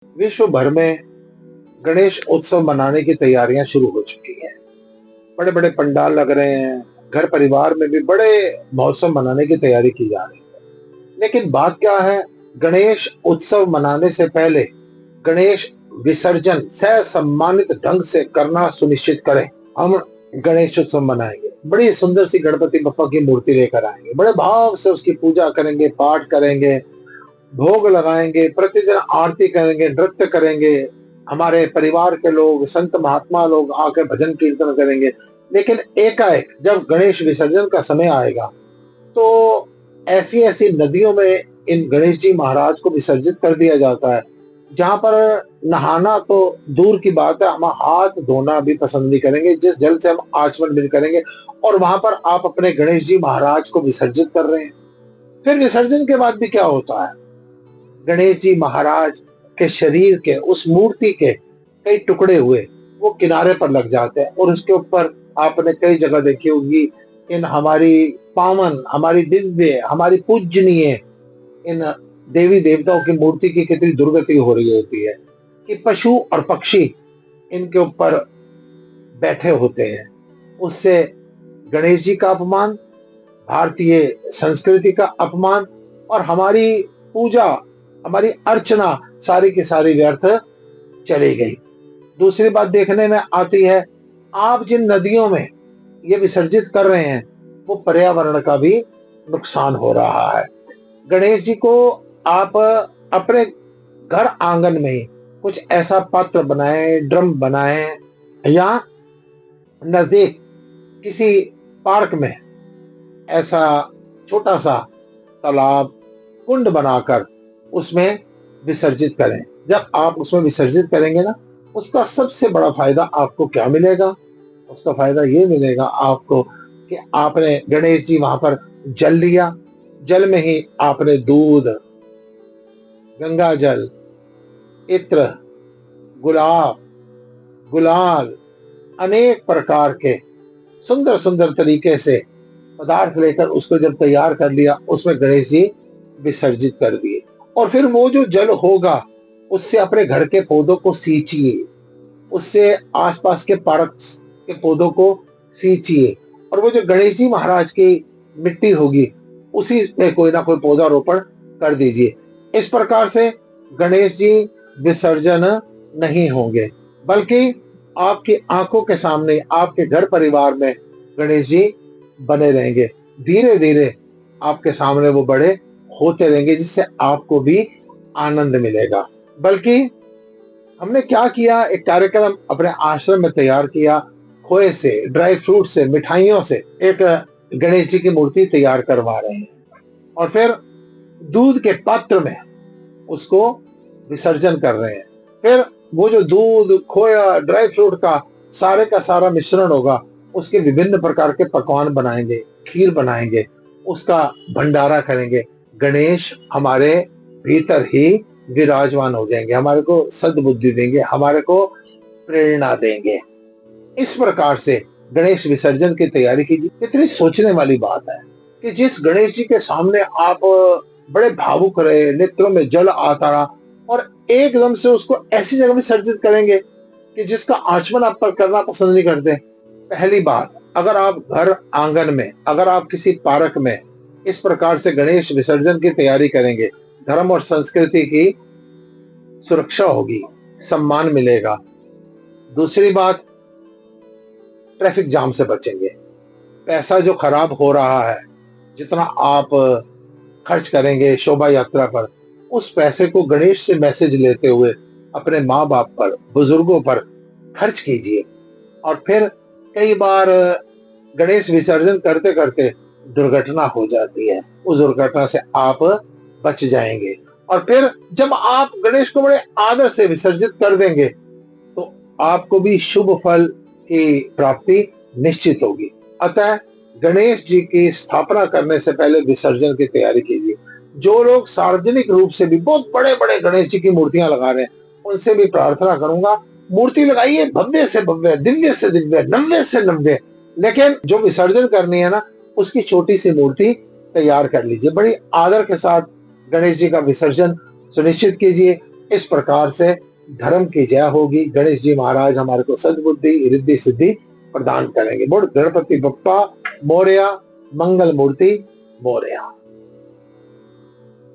विश्व भर में गणेश उत्सव मनाने की तैयारियां शुरू हो चुकी हैं। बड़े बड़े पंडाल लग रहे हैं। घर परिवार में भी बड़े महोत्सव मनाने की तैयारी की जा रही है। लेकिन बात क्या है, गणेश उत्सव मनाने से पहले गणेश विसर्जन सह सम्मानित ढंग से करना सुनिश्चित करें। हम गणेश उत्सव मनाएंगे, बड़ी सुंदर सी गणपति बप्पा की मूर्ति लेकर आएंगे, बड़े भाव से उसकी पूजा करेंगे, पाठ करेंगे, भोग लगाएंगे, प्रतिदिन आरती करेंगे, नृत्य करेंगे। हमारे परिवार के लोग, संत महात्मा लोग आकर भजन कीर्तन करेंगे। लेकिन एकाएक जब गणेश विसर्जन का समय आएगा तो ऐसी ऐसी नदियों में इन गणेश जी महाराज को विसर्जित कर दिया जाता है, जहां पर नहाना तो दूर की बात है, हम हाथ धोना भी पसंद नहीं करेंगे। जिस जल से हम आचमन भी करेंगे, और वहां पर आप अपने गणेश जी महाराज को विसर्जित कर रहे हैं। फिर विसर्जन के बाद भी क्या होता है, गणेश जी महाराज के शरीर के, उस मूर्ति के कई टुकड़े हुए वो किनारे पर लग जाते हैं, और उसके ऊपर आपने कई जगह देखी होगी, इन हमारी पावन, हमारी दिव्य, हमारी पूजनीय इन देवी देवताओं की मूर्ति की कितनी दुर्गति हो रही होती है कि पशु और पक्षी इनके ऊपर बैठे होते हैं। उससे गणेश जी का अपमान, भारतीय संस्कृति का अपमान, और हमारी पूजा, हमारी अर्चना सारी की सारी व्यर्थ चली गई। दूसरी बात देखने में आती है, आप जिन नदियों में ये विसर्जित कर रहे हैं वो पर्यावरण का भी नुकसान हो रहा है। गणेश जी को आप अपने घर आंगन में ही कुछ ऐसा पात्र बनाएं, ड्रम बनाएं, या नजदीक किसी पार्क में ऐसा छोटा सा तालाब, कुंड बनाकर उसमें विसर्जित करें। जब आप उसमें विसर्जित करेंगे ना, उसका सबसे बड़ा फायदा आपको क्या मिलेगा? उसका फायदा ये मिलेगा आपको कि आपने गणेश जी वहां पर जल लिया, जल में ही आपने दूध, गंगा जल, इत्र, गुलाब, गुलाल, अनेक प्रकार के सुंदर सुंदर तरीके से पदार्थ लेकर उसको जब तैयार कर लिया, उसमें गणेश जी विसर्जित कर दिए। और फिर वो जो जल होगा उससे अपने घर के पौधों को सींचिए, उससे आसपास के पार्क के पौधों को सींचिए, और वो जो गणेश जी महाराज की मिट्टी होगी उसी में कोई ना कोई पौधा रोपण कर दीजिए। इस प्रकार से गणेश जी विसर्जन नहीं होंगे, बल्कि आपकी आंखों के सामने, आपके घर परिवार में गणेश जी बने रहेंगे। धीरे धीरे आपके सामने वो बड़े होते रहेंगे, जिससे आपको भी आनंद मिलेगा। बल्कि हमने क्या किया, एक कार्यक्रम अपने आश्रम में तैयार किया। खोए से, ड्राई फ्रूट से, मिठाइयों से एक गणेश जी की मूर्ति तैयार करवा रहे हैं, और फिर दूध के पात्र में उसको विसर्जन कर रहे हैं। फिर वो जो दूध, खोया, ड्राई फ्रूट का सारा मिश्रण होगा, उसके विभिन्न प्रकार के पकवान बनाएंगे, खीर बनाएंगे, उसका भंडारा करेंगे। गणेश हमारे भीतर ही विराजमान हो जाएंगे, हमारे को सद्बुद्धि देंगे, हमारे को प्रेरणा देंगे। इस प्रकार से गणेश विसर्जन की तैयारी कीजिए। कितनी सोचने वाली बात है कि जिस गणेश जी के सामने आप बड़े भावुक रहे, नेत्रों में जल आता रहा, और एकदम से उसको ऐसी जगह विसर्जित करेंगे कि जिसका आचमन आप पर करना पसंद नहीं करते। पहली बात, अगर आप घर आंगन में, अगर आप किसी पार्क में इस प्रकार से गणेश विसर्जन की तैयारी करेंगे, धर्म और संस्कृति की सुरक्षा होगी, सम्मान मिलेगा। दूसरी बात, ट्रैफिक जाम से बचेंगे। पैसा जो खराब हो रहा है, जितना आप खर्च करेंगे शोभा यात्रा पर, उस पैसे को गणेश से मैसेज लेते हुए अपने माँ बाप पर, बुजुर्गों पर खर्च कीजिए। और फिर कई बार गणेश विसर्जन करते करते दुर्घटना हो जाती है, उस दुर्घटना से आप बच जाएंगे। और फिर जब आप गणेश को बड़े आदर से विसर्जित कर देंगे तो आपको भी शुभ फल की प्राप्ति निश्चित होगी। अतः गणेश जी की स्थापना करने से पहले विसर्जन की तैयारी कीजिए। जो लोग सार्वजनिक रूप से भी बहुत बड़े बड़े गणेश जी की मूर्तियां लगा रहे हैं, उनसे भी प्रार्थना करूंगा, मूर्ति लगाइए भव्य से भव्य, दिव्य से दिव्य, नव्य से नव्य, लेकिन जो विसर्जन करनी है ना, उसकी छोटी सी मूर्ति तैयार कर लीजिए। बड़ी आदर के साथ गणेश जी का विसर्जन सुनिश्चित कीजिए। इस प्रकार से धर्म की जय होगी। गणेश जी महाराज हमारे को सद्बुद्धि, रिद्धि सिद्धि प्रदान करेंगे। बोल गणपति बप्पा मोरया, मंगल मूर्ति मोरया।